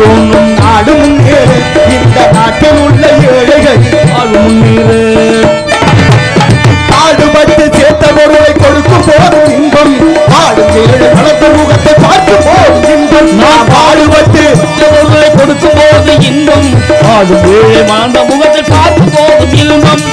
தோன்றும் நாடு முன்னேற இந்த நாட்டில் உள்ள ஏழைகள் வாழ்வு முன்னேற பாடுபட்டு சேர்த்த பொருளை கொடுக்கும் போதும் இன்பம் பாடும் ஏழை வளர்த்த முகத்தை பார்க்கும் போதும் இன்பம் நான் பாடுபட்டு பொருளை கொடுக்கும் போது இன்பம் பாடும் ஏழை வளர்ந்த முகத்தை பார்க்கும் போதும் இன்பம்